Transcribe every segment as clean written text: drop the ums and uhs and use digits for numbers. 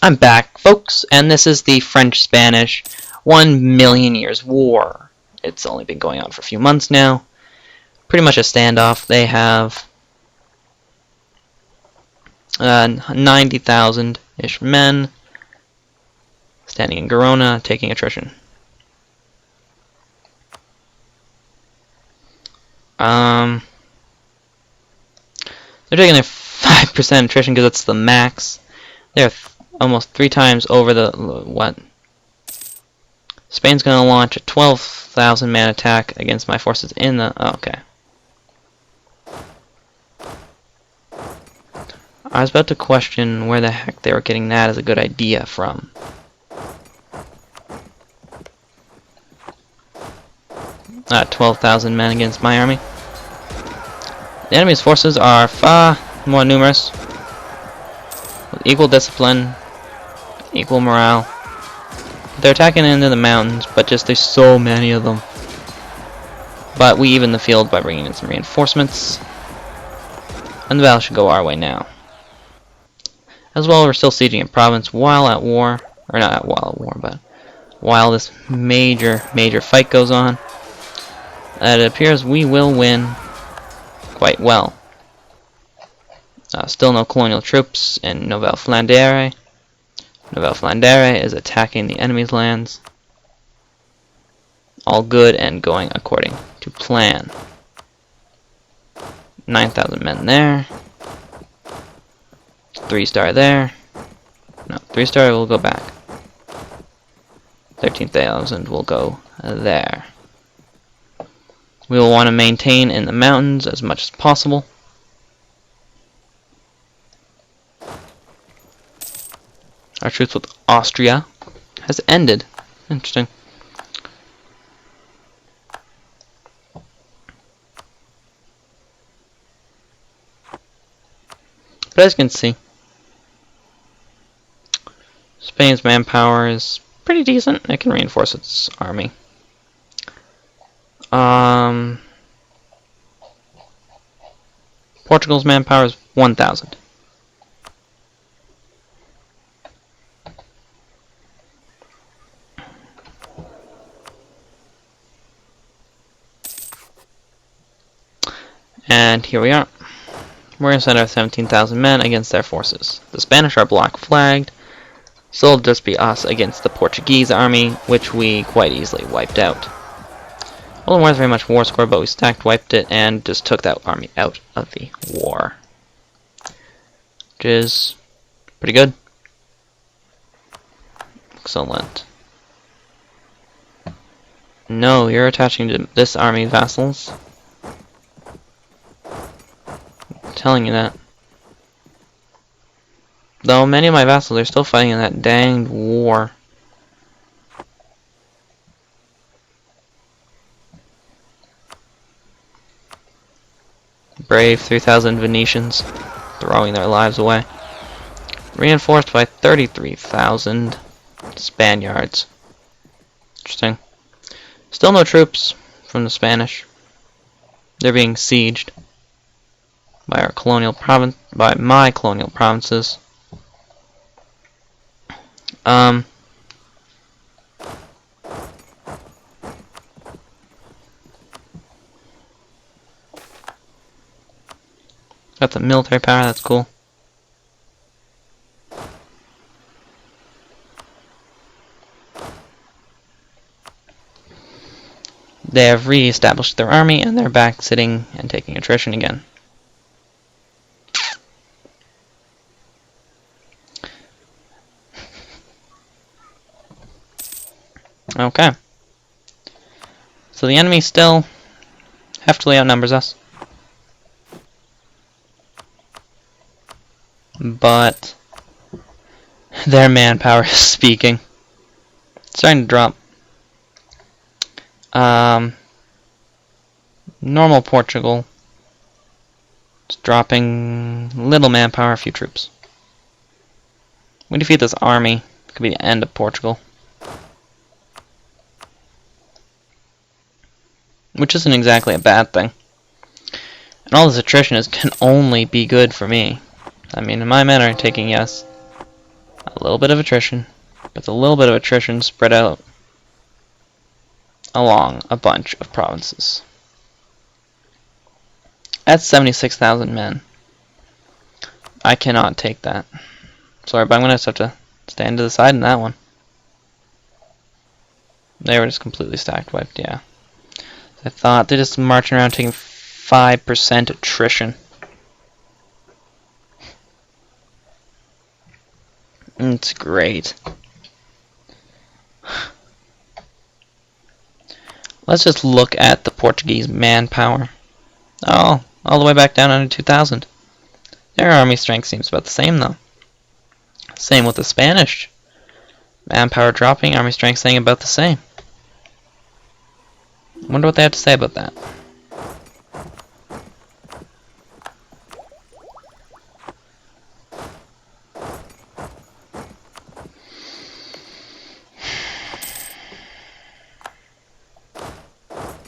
I'm back, folks, and this is the French-Spanish 1,000,000 Years War. It's only been going on for a few months now. Pretty much a standoff. They have 90,000-ish men standing in Girona, taking attrition. They're taking their 5% attrition because it's the max. They're almost 3 times over the what? Spain's going to launch a 12,000 man attack against my forces in the... Oh, okay. I was about to question where the heck they were getting that as a good idea from. 12,000 men against my army. The enemy's forces are far more numerous, with equal discipline, equal morale. They're attacking into the mountains, but just there's so many of them. But we even the field by bringing in some reinforcements, and the battle should go our way now. As well, we're still sieging a province while at war, or not while at war, but while this major fight goes on. It appears we will win quite well. Still no colonial troops in Nouvelle Flandre. Nouvelle Flandre is attacking the enemy's lands. All good and going according to plan. 9,000 men there. 3-star there. No, 3-star will go back. 13,000 will go there. We will want to maintain in the mountains as much as possible. Our truce with Austria has ended. Interesting. But as you can see, Spain's manpower is pretty decent. It can reinforce its army. Portugal's manpower is 1,000. And here we are. We're going to send our 17,000 men against their forces. The Spanish are black flagged, so it'll just be us against the Portuguese army, which we quite easily wiped out. Well, it wasn't very much war score, but we stacked, wiped it, and just took that army out of the war. Which is pretty good. Excellent. No, you're attaching to this army, vassals. I'm telling you that. Though many of my vassals are still fighting in that danged war. Brave 3,000 Venetians throwing their lives away. Reinforced by 33,000 Spaniards. Interesting. Still no troops from the Spanish. They're being sieged by our colonial province, by my colonial provinces. Got the military power, that's cool. They have re-established their army and they're back sitting and taking attrition again. Okay. So the enemy still heftily outnumbers us. But their manpower is speaking. It's starting to drop. Normal Portugal. It's dropping little manpower, a few troops. We defeat this army. It could be the end of Portugal. Which isn't exactly a bad thing. And all this attrition can only be good for me. I mean, my men are taking, yes, a little bit of attrition, but it's a little bit of attrition spread out along a bunch of provinces. That's 76,000 men. I cannot take that. Sorry, but I'm going to have to stand to the side in that one. They were just completely stacked wiped, yeah. I thought they're just marching around taking 5% attrition. It's great. Let's just look at the Portuguese manpower. Oh, all the way back down under 2,000. Their army strength seems about the same, though. Same with the Spanish. Manpower dropping, army strength staying about the same. Wonder what they have to say about that.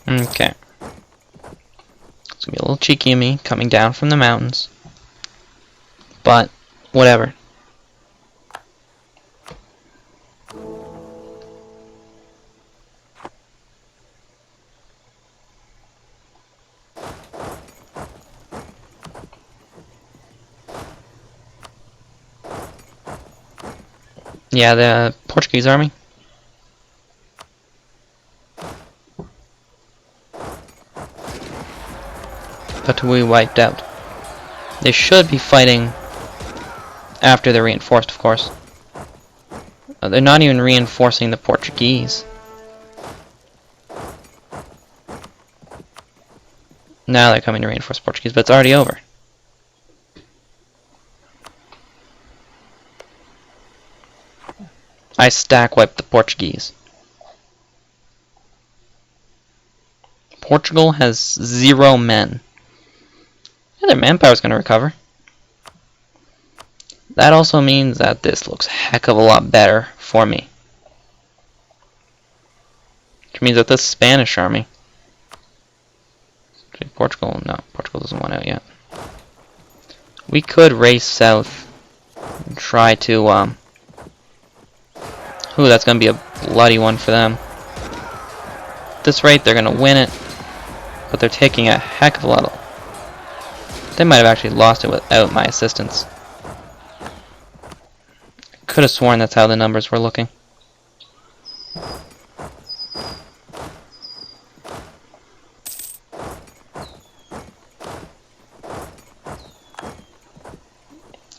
Okay. It's gonna be a little cheeky of me coming down from the mountains. But, whatever. Yeah, the Portuguese army. But we wiped out. They should be fighting after they're reinforced, of course. They're not even reinforcing the Portuguese. Now they're coming to reinforce Portuguese, but it's already over. I stack wiped the Portuguese. Portugal has 0 men. Yeah, their manpower is going to recover. That also means that this looks a heck of a lot better for me. Which means that this Spanish army... Portugal? No, Portugal doesn't want out yet. We could race south and try to... Ooh, that's going to be a bloody one for them. At this rate, they're going to win it. But they're taking a heck of a lot of... They might have actually lost it without my assistance. Could have sworn that's how the numbers were looking.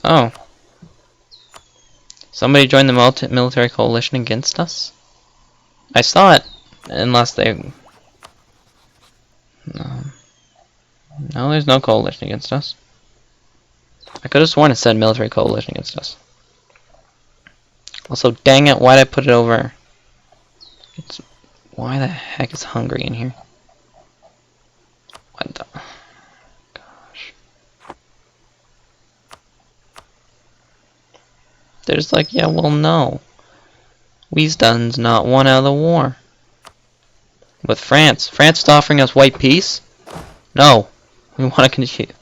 Oh. Somebody joined the military coalition against us? I saw it, unless they... No, there's no coalition against us. I could have sworn it said military coalition against us. Also, dang it, why'd I put it over? Why the heck is Hungary in here? What the... Gosh. They're just like, yeah, well, no. We've done not won out of the war. With France. France is offering us white peace? No. We want to continue.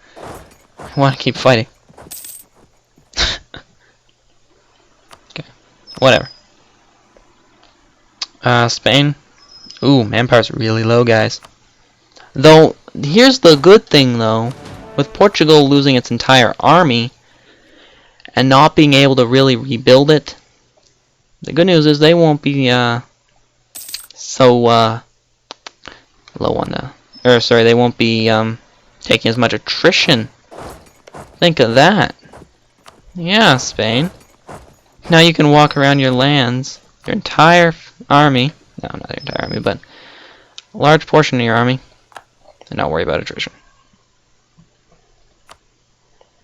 We want to keep fighting. Okay. Whatever. Spain. Ooh, manpower's really low, guys. Though, here's the good thing, though. With Portugal losing its entire army and not being able to really rebuild it, the good news is they won't be so low on the... Or, sorry, they won't be taking as much attrition. Think of that. Yeah, Spain. Now you can walk around your lands, your entire army, no, not your entire army, but a large portion of your army, and not worry about attrition.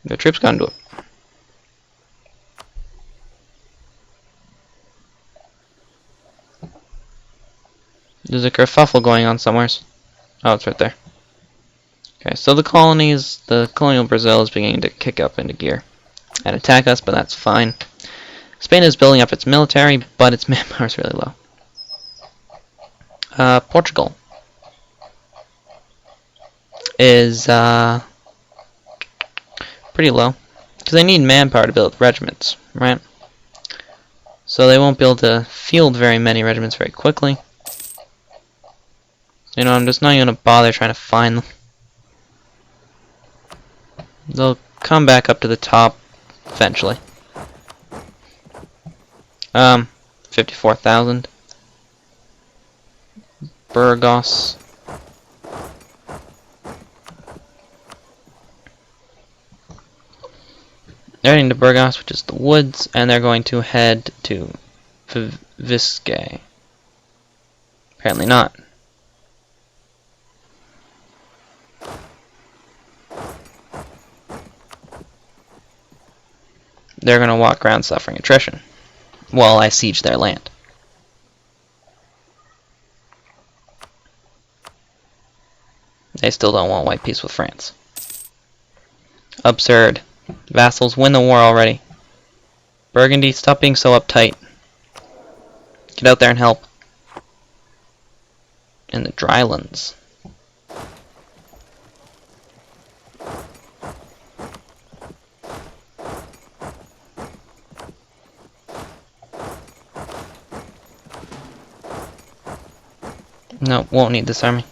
The troops gone to it. There's a kerfuffle going on somewhere. Oh, it's right there. Okay, so the colonies, the colonial Brazil is beginning to kick up into gear and attack us, but that's fine. Spain is building up its military, but its manpower is really low. Portugal is pretty low because they need manpower to build regiments, right? So they won't be able to field very many regiments very quickly. You know, I'm just not even going to bother trying to find them. They'll come back up to the top eventually. 54,000. Burgos. They're heading to Burgos, which is the woods, and they're going to head to Viscay. Apparently not. They're going to walk around suffering attrition while I siege their land. They still don't want white peace with France. Absurd. Vassals win the war already. Burgundy, stop being so uptight. Get out there and help. In the drylands. No, won't need this army.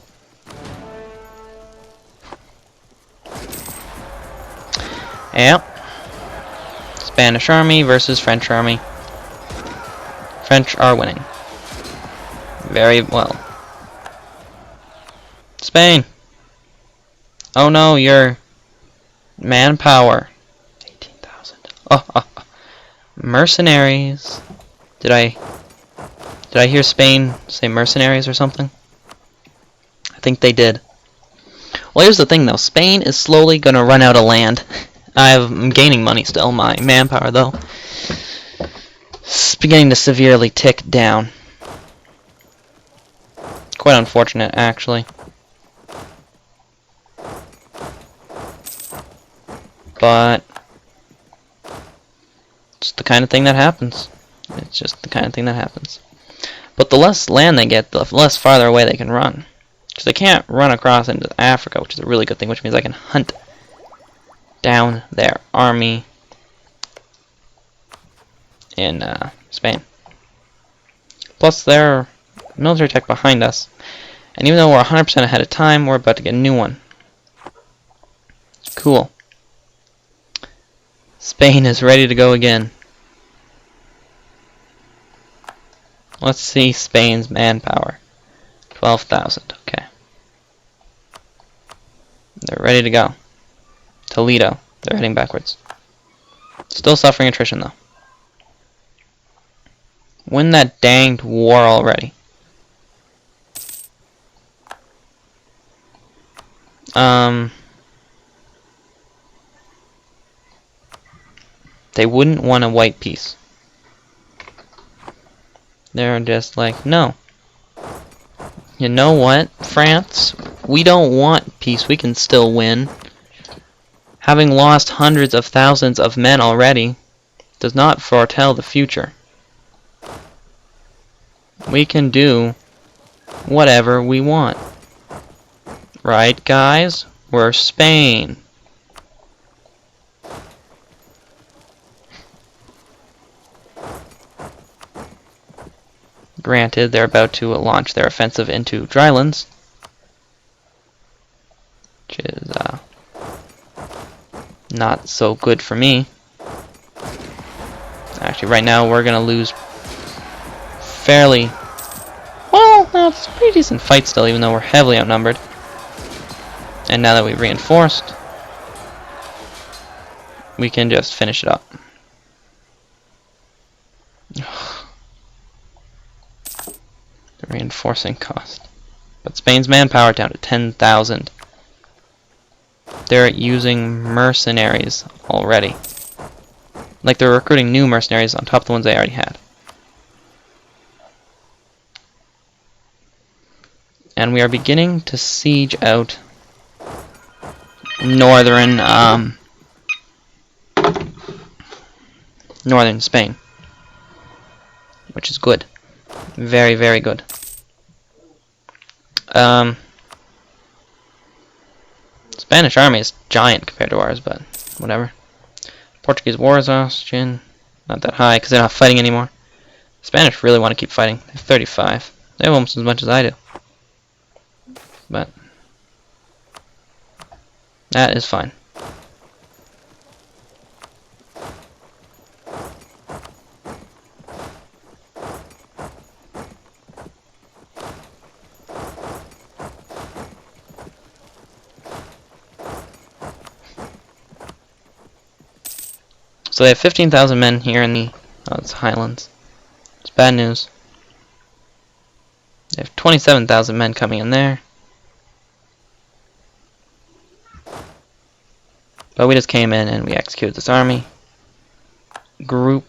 Yep. Spanish army versus French army. French are winning. Very well. Spain! Oh no, your manpower. 18,000. Oh. Mercenaries. Did I hear Spain say mercenaries or something? I think they did. Well, here's the thing though. Spain is slowly going to run out of land. I'm gaining money still. My manpower, though, is beginning to severely tick down. Quite unfortunate, actually. But it's the kind of thing that happens. It's just the kind of thing that happens. But the less land they get, the less farther away they can run. Because they can't run across into Africa, which is a really good thing, which means I can hunt down their army in Spain. Plus, their military tech behind us. And even though we're 100% ahead of time, we're about to get a new one. Cool. Spain is ready to go again. Let's see Spain's manpower. 12,000. Okay. They're ready to go. Toledo. They're heading backwards. Still suffering attrition, though. Win that danged war already. They wouldn't want a white peace. They're just like, no. You know what, France? We don't want peace. We can still win. Having lost hundreds of thousands of men already does not foretell the future. We can do whatever we want. Right, guys? We're Spain. Granted, they're about to launch their offensive into Drylands, which is not so good for me. Actually, right now we're going to lose fairly... Well, no, it's a pretty decent fight still, even though we're heavily outnumbered. And now that we've reinforced, we can just finish it up. The reinforcing cost. But Spain's manpower down to 10,000. They're using mercenaries already. Like they're recruiting new mercenaries on top of the ones they already had. And we are beginning to siege out northern Spain, which is good. Very, very good. Spanish army is giant compared to ours, but whatever. Portuguese war is Austrian. Not that high because they're not fighting anymore. Spanish really want to keep fighting. They have 35. They have almost as much as I do. But that is fine. So they have 15,000 men here in the it's Highlands. It's bad news. They have 27,000 men coming in there. But we just came in and we executed this army. Group.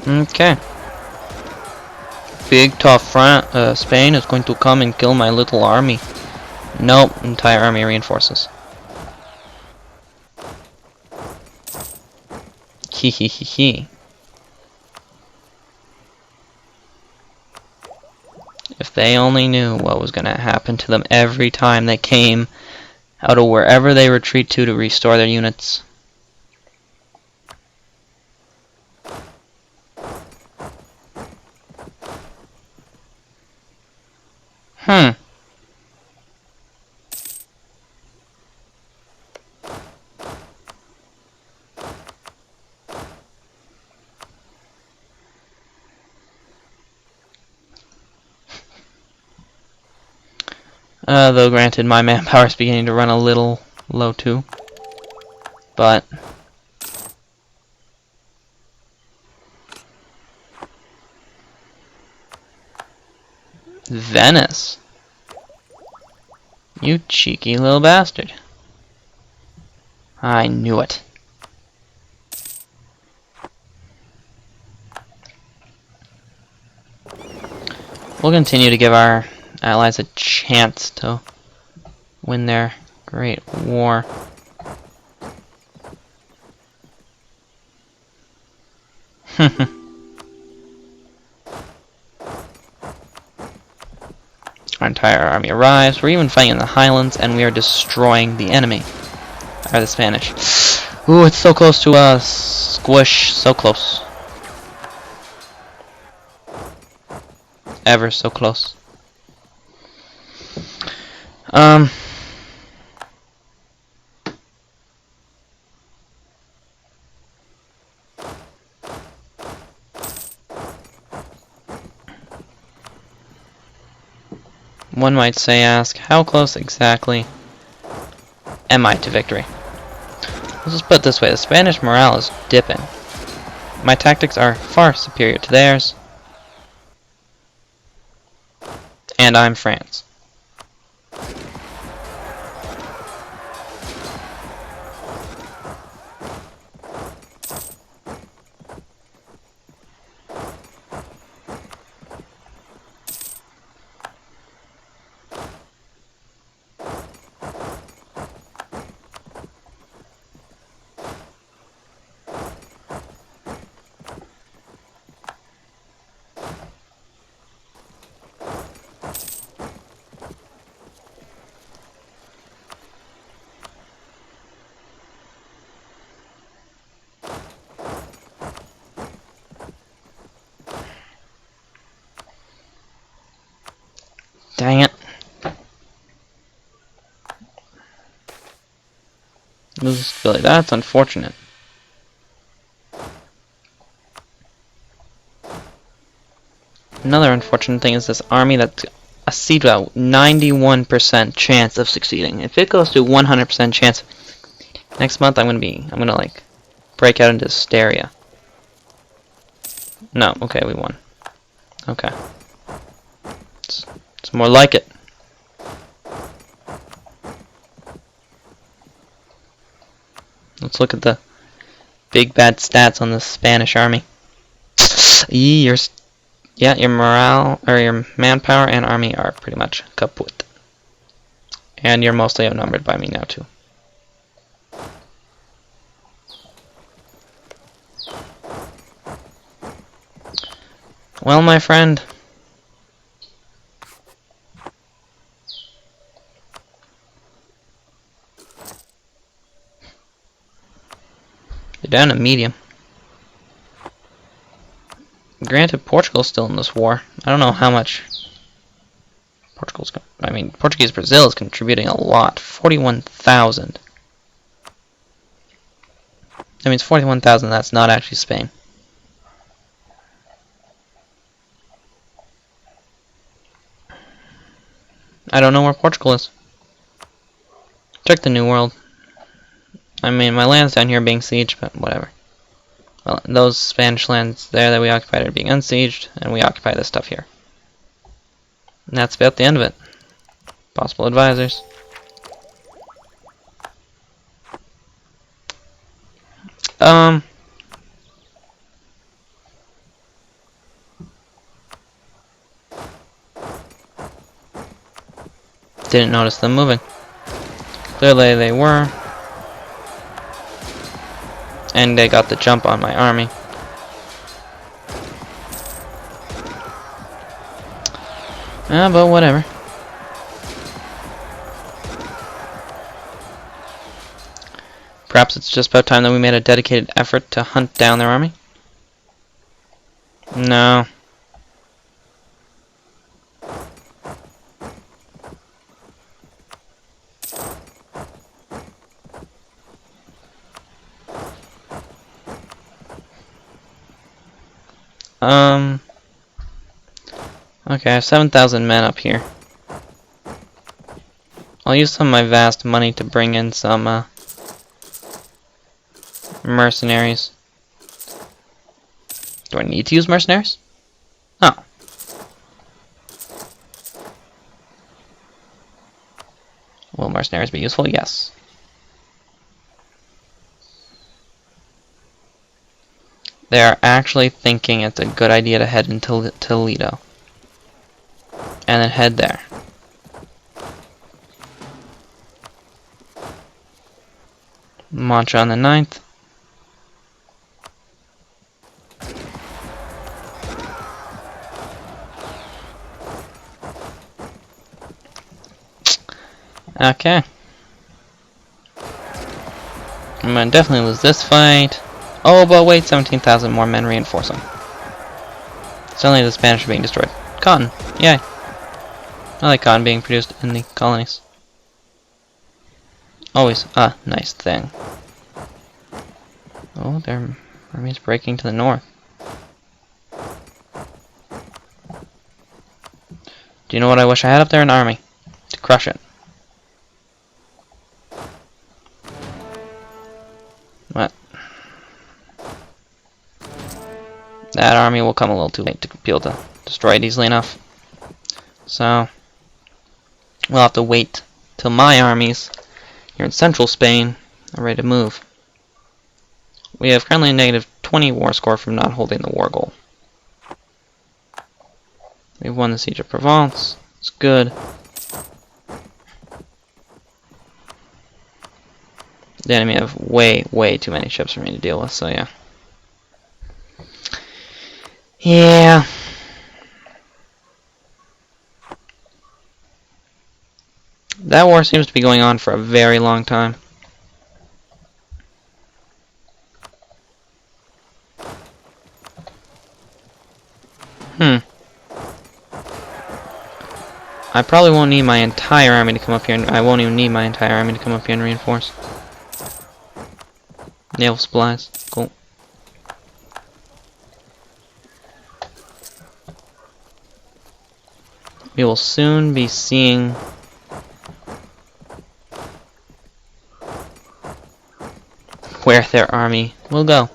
Okay. Big tough Spain is going to come and kill my little army. Nope, entire army reinforces. Hee hee hee hee. If they only knew what was going to happen to them every time they came out of wherever they retreat to restore their units. Though granted, my manpower is beginning to run a little low too. But Venice, you cheeky little bastard. I knew it. We'll continue to give our allies a chance to win their great war. Our entire army arrives. We're even fighting in the Highlands, and we are destroying the enemy. Or the Spanish. Ooh, it's so close to us. Squish. So close. Ever so close. One might ask, how close exactly am I to victory? Let's just put it this way, the Spanish morale is dipping. My tactics are far superior to theirs. And I'm France. Dang it. Billy, that's unfortunate. Another unfortunate thing is this army that's a siege about 91% chance of succeeding. If it goes to 100% chance, next month I'm gonna like break out into hysteria. No, okay, we won. Okay. It's more like it. Let's look at the big bad stats on the Spanish army. Your morale or your manpower and army are pretty much kaput. And you're mostly outnumbered by me now too. Well, my friend, They're down to medium. Granted, Portugal's still in this war. I don't know how much Portuguese Brazil is contributing a lot. 41,000. That means 41,000, that's not actually Spain. I don't know where Portugal is. Check the New World. I mean, my land's down here being sieged, but whatever. Well, those Spanish lands there that we occupied are being unsieged, and we occupy this stuff here. And that's about the end of it. Possible advisors. Didn't notice them moving. Clearly they were. And they got the jump on my army. But whatever. Perhaps it's just about time that we made a dedicated effort to hunt down their army? No. Okay, I have 7,000 men up here. I'll use some of my vast money to bring in some, mercenaries. Do I need to use mercenaries? Oh. Will mercenaries be useful? Yes. They are actually thinking it's a good idea to head into Toledo. And then head there. March on the 9th. Okay. I'm gonna definitely lose this fight. Oh, but wait, 17,000 more men reinforcing. Suddenly the Spanish are being destroyed. Cotton. Yay. I like cotton being produced in the colonies. Always a nice thing. Oh, their army's breaking to the north. Do you know what I wish I had up there? An army. To crush it. What? That army will come a little too late to be able to destroy it easily enough. So, we'll have to wait till my armies here in central Spain are ready to move. We have currently a negative 20 war score from not holding the war goal. We've won the siege of Provence. It's good. The enemy have way too many ships for me to deal with, so yeah. Yeah. That war seems to be going on for a very long time. I probably won't need my entire army to come up here, and I won't even need my entire army to come up here and reinforce. Naval supplies. Cool. We will soon be seeing where their army will go.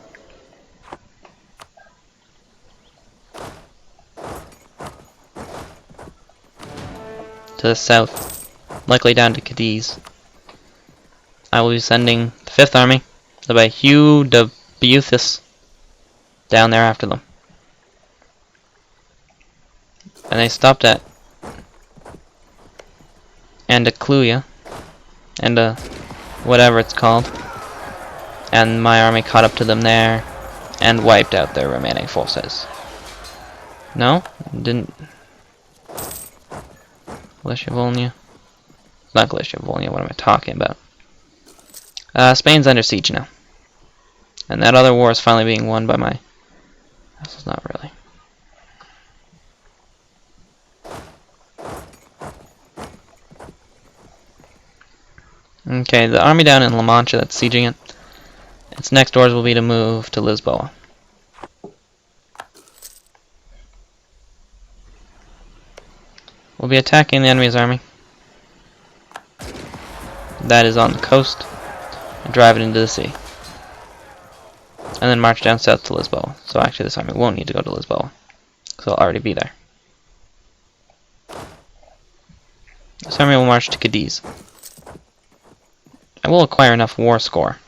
To the south, likely down to Cadiz. I will be sending the 5th Army, led by Hugh de Buthis, down there after them. And they stopped at Andalusia, and whatever it's called. And my army caught up to them there, and wiped out their remaining forces. No? Didn't... Gleshivolnia? Not Gleshivolnia, what am I talking about? Spain's under siege now. And that other war is finally being won by my... This is not really. Okay, the army down in La Mancha that's sieging it, its next orders will be to move to Lisboa. We'll be attacking the enemy's army. That is on the coast, and drive it into the sea. And then march down south to Lisboa. So actually this army won't need to go to Lisboa, because it'll already be there. This army will march to Cadiz. I will acquire enough war score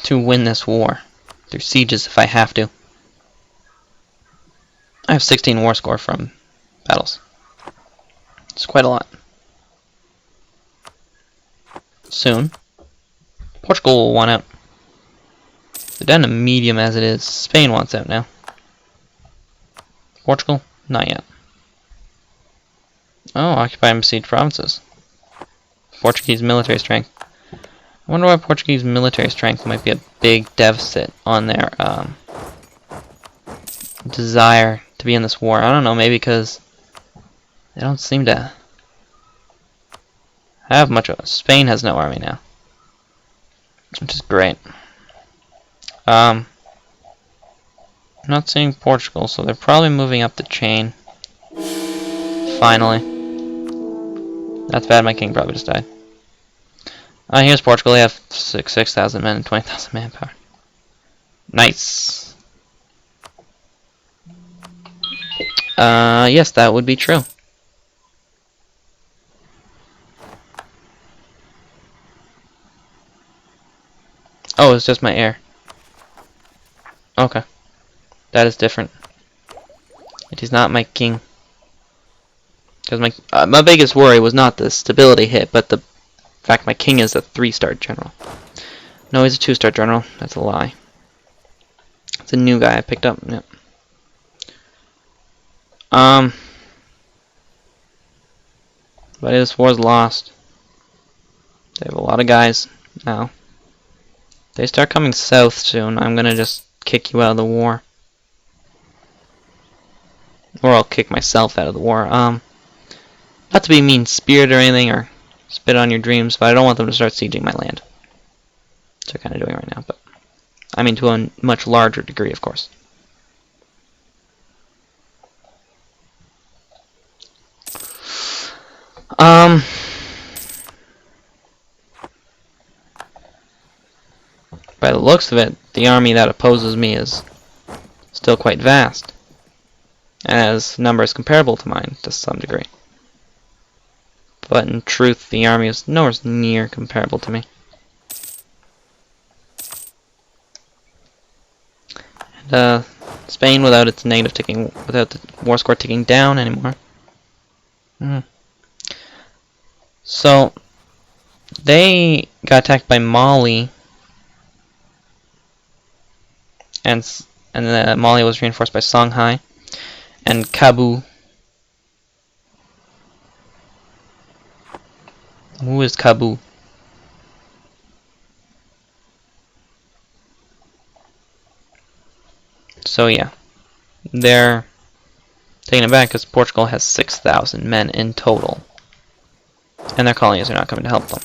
to win this war through sieges if I have to. I have 16 war score from battles. It's quite a lot. Soon, Portugal will want out. They're down to medium as it is. Spain wants out now. Portugal, not yet. Oh, occupy and besiege provinces. Portuguese military strength. I wonder why Portuguese military strength might be a big deficit on their desire to be in this war. I don't know, maybe because they don't seem to have much of it. Spain has no army now, which is great. I'm not seeing Portugal, so they're probably moving up the chain. Finally. That's bad, my king probably just died. Here's Portugal. They have 6,000 men and 20,000 manpower. Nice. Yes, that would be true. Oh, it's just my heir. Okay. That is different. It is not my king. Because my biggest worry was not the stability hit, but the fact my king is a 3-star general. No, he's a 2-star general. That's a lie. It's a new guy I picked up. Yep. But this war's lost. They have a lot of guys now. They start coming south soon. I'm gonna just kick you out of the war. Or I'll kick myself out of the war. Not to be mean-spirited or anything, or spit on your dreams, but I don't want them to start sieging my land. Which they're kind of doing right now, but I mean to a much larger degree, of course. By the looks of it, the army that opposes me is still quite vast, and has numbers comparable to mine to some degree. But in truth, the army is nowhere near comparable to me. And Spain, without its negative ticking, without the war score ticking down anymore. So they got attacked by Mali, and Mali was reinforced by Songhai and Kabu. Who is Kabu? So yeah, they're taking it back because Portugal has 6,000 men in total, and their colonies are not coming to help them.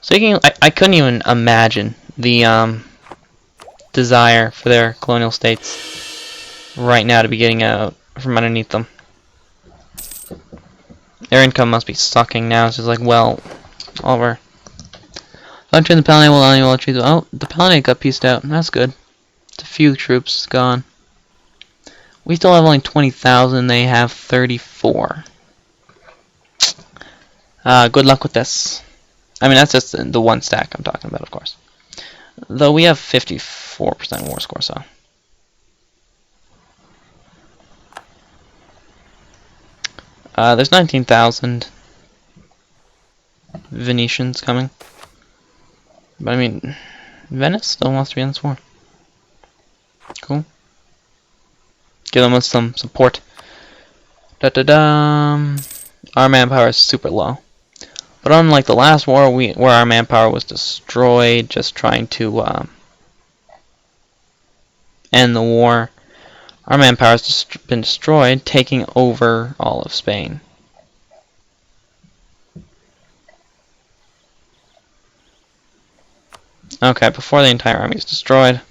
So I couldn't even imagine the desire for their colonial states right now to be getting out from underneath them. Their income must be sucking now. It's just like, well, over. Country in the Palatinate will annual trees. Oh, the Palatinate got pieced out. That's good. It's a few troops gone. We still have only 20,000. They have 34. Good luck with this. I mean, that's just the one stack I'm talking about, of course. Though we have 54% war score, so. There's 19,000 Venetians coming. But I mean, Venice still wants to be in this war. Cool. Give them some support. Our manpower is super low. But unlike the last war, where our manpower was destroyed just trying to end the war, our manpower has been destroyed taking over all of Spain. Okay, before the entire army is destroyed.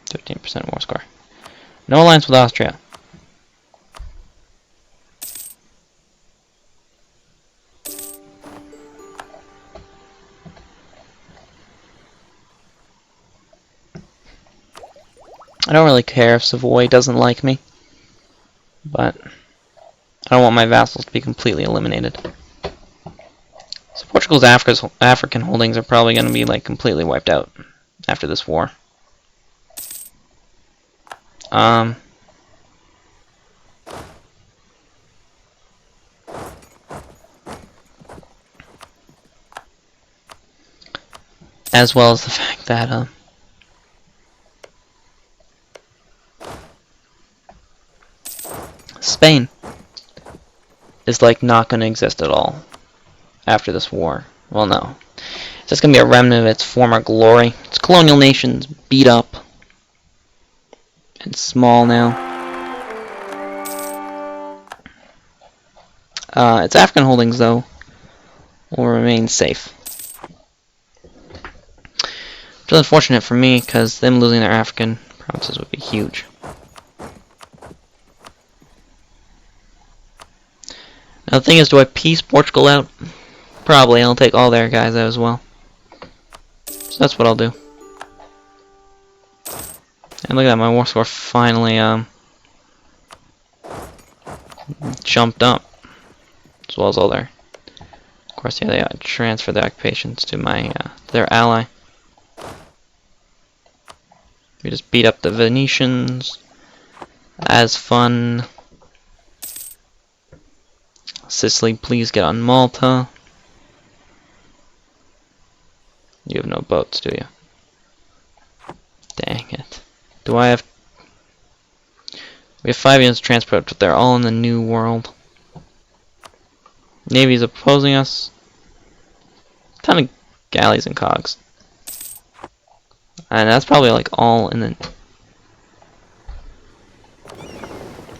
15% war score. No alliance with Austria. I don't really care if Savoy doesn't like me, but I don't want my vassals to be completely eliminated. So Portugal's African holdings are probably going to be like completely wiped out after this war. As well as the fact that Spain is like not going to exist at all after this war. Well, no. It's just going to be a remnant of its former glory. Its colonial nations beat up and small now. Its African holdings, though, will remain safe. Which is unfortunate for me, because them losing their African provinces would be huge. Now the thing is, do I piece Portugal out? Probably. I'll take all their guys out as well. So that's what I'll do. And look at that, my war score finally jumped up. As well as all their... Of course, yeah, they transfer their occupations to my their ally. We just beat up the Venetians. As fun. Sicily, please get on Malta. You have no boats, do you? Dang it. Do I have... We have 5 units of transport, but they're all in the New World. Navy's opposing us. A ton of galleys and cogs. And that's probably like all in the...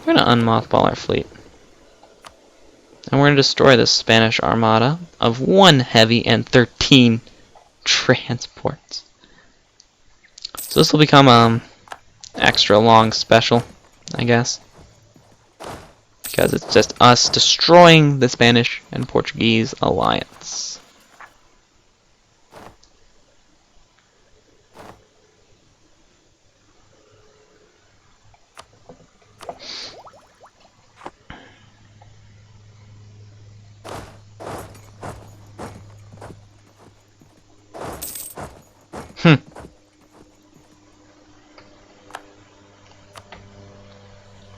We're gonna unmothball our fleet. And we're gonna destroy this Spanish armada of 1 heavy and 13 transports. So this will become extra long special, I guess. Because it's just us destroying the Spanish and Portuguese alliance.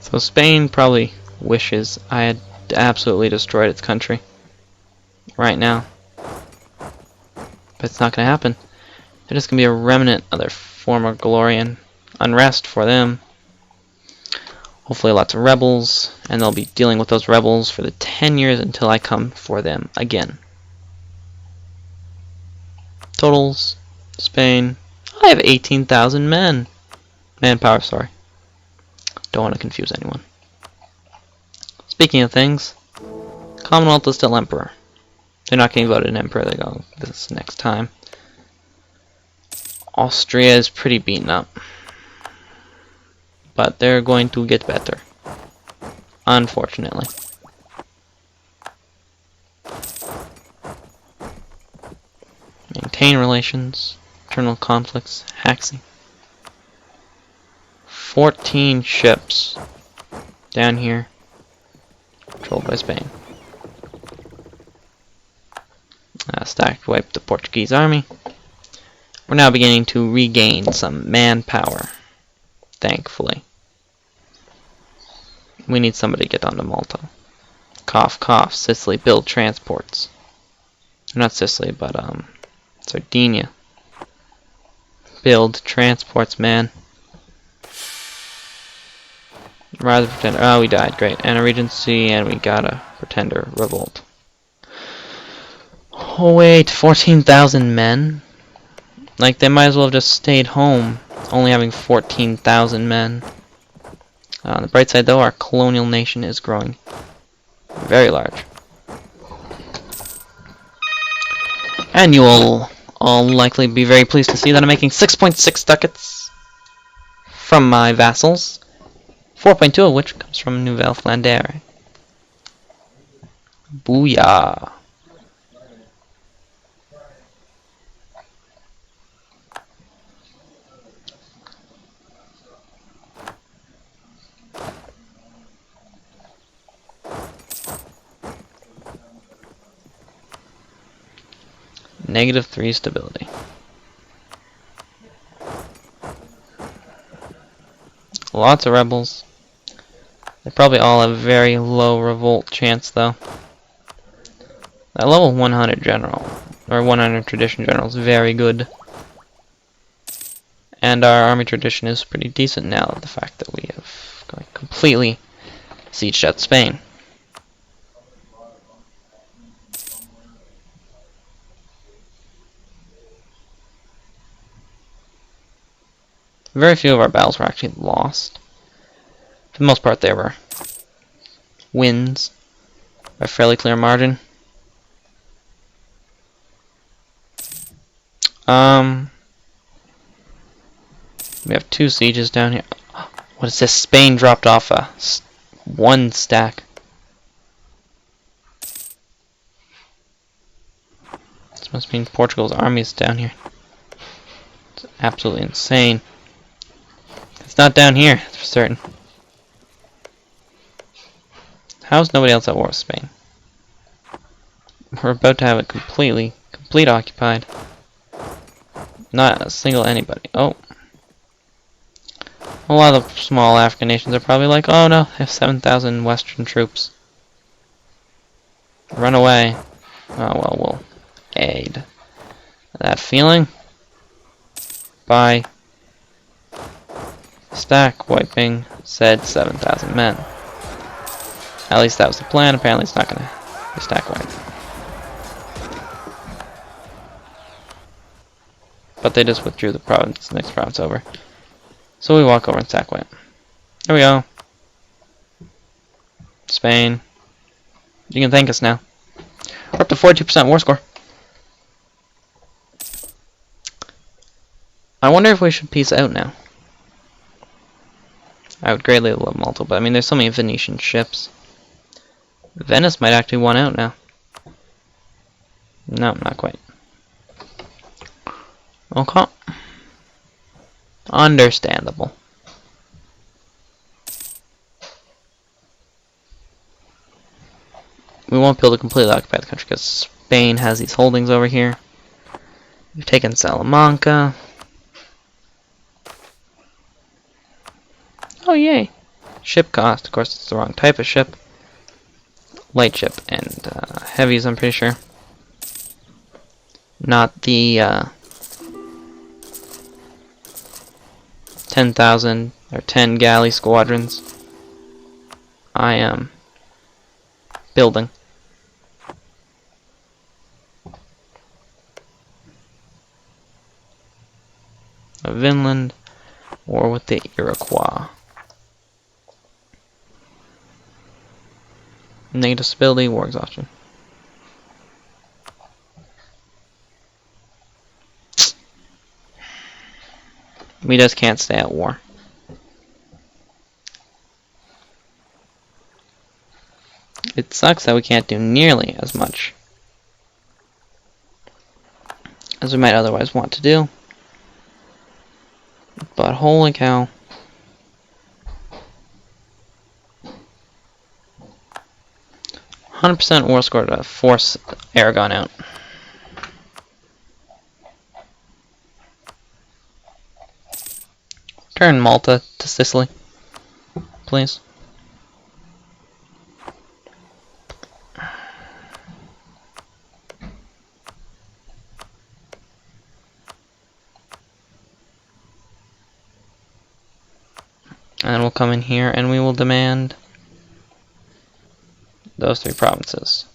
So Spain probably wishes I had absolutely destroyed its country right now. But it's not going to happen. They're just going to be a remnant of their former glory and unrest for them. Hopefully lots of rebels, and they'll be dealing with those rebels for the 10 years until I come for them again. Totals, Spain, I have 18,000 men. Manpower, sorry. Don't want to confuse anyone. Speaking of things, Commonwealth is still emperor. They're not getting voted an emperor, they go this next time. Austria is pretty beaten up. But they're going to get better. Unfortunately. Maintain relations. Internal conflicts. Haxing. 14 ships down here controlled by Spain. Stacked wiped the Portuguese army. We're now beginning to regain some manpower, thankfully. We need somebody to get onto Malta. Cough, cough, Sicily, build transports. Not Sicily, but Sardinia. build transports, man. Rise of Pretender. Oh, we died. Great. And a Regency, and we got a Pretender revolt. Oh, wait. 14,000 men? Like, they might as well have just stayed home, only having 14,000 men. On the bright side, though, our colonial nation is growing very large. And you will all likely be very pleased to see that I'm making 6.6 ducats from my vassals. 4.2 of which comes from Nouvelle Flandre. Booyah! -3 stability. Lots of rebels. They probably all have very low revolt chance, though. That level 100 general, or 100 tradition general, is very good. And our army tradition is pretty decent now, the fact that we have completely sieged out Spain. Very few of our battles were actually lost. For the most part, they were wins by a fairly clear margin. We have 2 sieges down here. What is this? Spain dropped off a 1 stack. This must mean Portugal's army is down here. It's absolutely insane. It's not down here, for certain. How's nobody else at war with Spain? We're about to have it complete occupied. Not a single anybody. Oh. A lot of small African nations are probably like, oh no, they have 7,000 Western troops. Run away. Oh well, we'll aid that feeling by stack wiping said 7,000 men. At least that was the plan. Apparently it's not going to be stack wiped. But they just withdrew the province, the next province over. So we walk over and stack wipe. There we go. Spain. You can thank us now. We're up to 42% war score. I wonder if we should peace out now. I would greatly love Malta, but I mean, there's so many Venetian ships. Venice might actually want out now. No, not quite. Okay. Understandable. We won't be able to completely occupy the country because Spain has these holdings over here. We've taken Salamanca. Oh, yay. Ship cost. Of course, it's the wrong type of ship. Light ship and heavies, I'm pretty sure. Not the 10,000 or 10 galley squadrons I am building. Of Vinland or with the Iroquois. Negative stability, war exhaustion. We just can't stay at war. It sucks that we can't do nearly as much as we might otherwise want to do. But holy cow. %, war score to force Aragon out. Turn Malta to Sicily, please. come in here and we will demand those 3 provinces.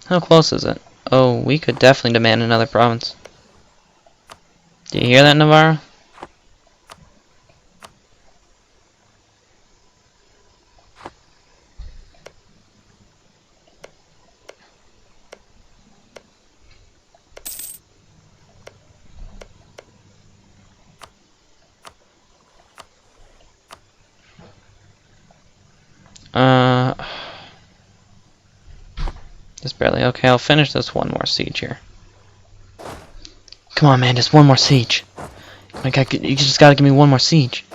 How close is it? Oh, we could definitely demand another province. Do you hear that, Navarra? Just barely. Okay, I'll finish this one more siege here. Come on, man, just one more siege. Like, you just gotta give me one more siege.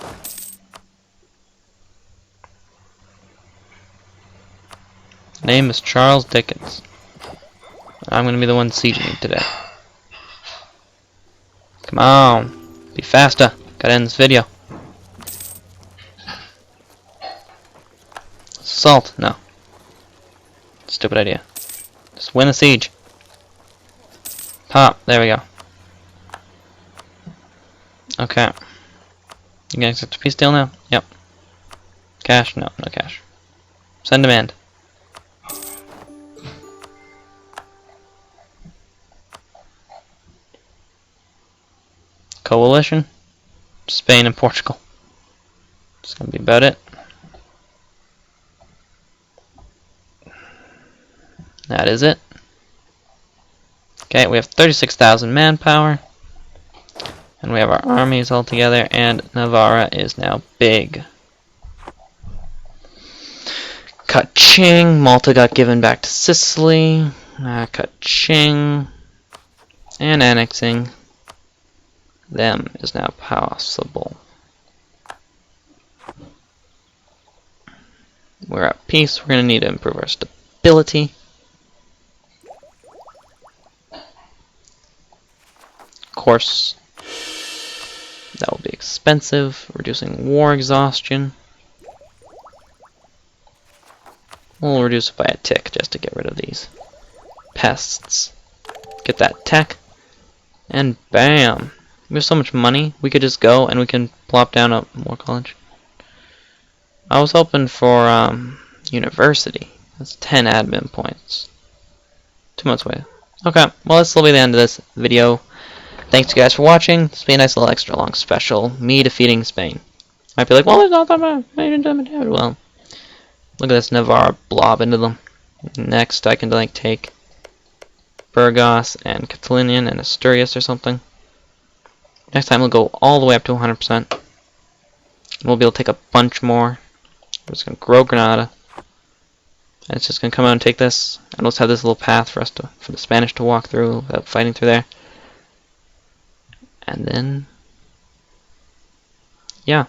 Name is Charles Dickens. I'm gonna be the one sieging you today. Come on, be faster. Gotta end this video. Assault? No. Stupid idea. Just win the siege. Pop. There we go. Okay. You gonna accept a peace deal now? Yep. Cash? No, no cash. Send demand. Coalition? Spain and Portugal. That's gonna be about it. That is it. Okay, we have 36,000 manpower. And we have our armies all together, and Navarra is now big. Ka-ching! Malta got given back to Sicily. Ka-ching! And annexing them is now possible. We're at peace. We're going to need to improve our stability. Of course, that will be expensive. Reducing war exhaustion. We'll reduce it by a tick just to get rid of these pests. Get that tech. And bam! We have so much money. We could just go and we can plop down a war college. I was hoping for university. That's 10 admin points. 2 months away. Okay, well this will be the end of this video. Thanks you guys for watching. This will be a nice little extra long special. Me defeating Spain. Might be like, well, it's not that bad. Well, look at this Navarre blob into them. Next, I can like take Burgos and Catalonian and Asturias or something. Next time we'll go all the way up to 100%. We'll be able to take a bunch more. We're just gonna grow Granada. And it's just gonna come out and take this. And we'll just have this little path for the Spanish to walk through without fighting through there. And then, yeah.